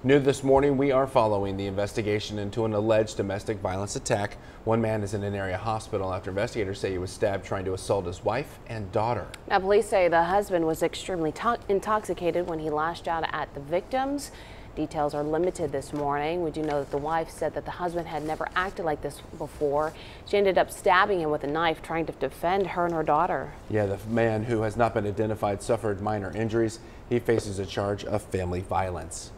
New this morning, we are following the investigation into an alleged domestic violence attack. One man is in an area hospital after investigators say he was stabbed trying to assault his wife and daughter. Now, police say the husband was extremely intoxicated when he lashed out at the victims. Details are limited this morning. We do know that the wife said that the husband had never acted like this before. She ended up stabbing him with a knife, trying to defend her and her daughter. Yeah, the man, who has not been identified, suffered minor injuries. He faces a charge of family violence.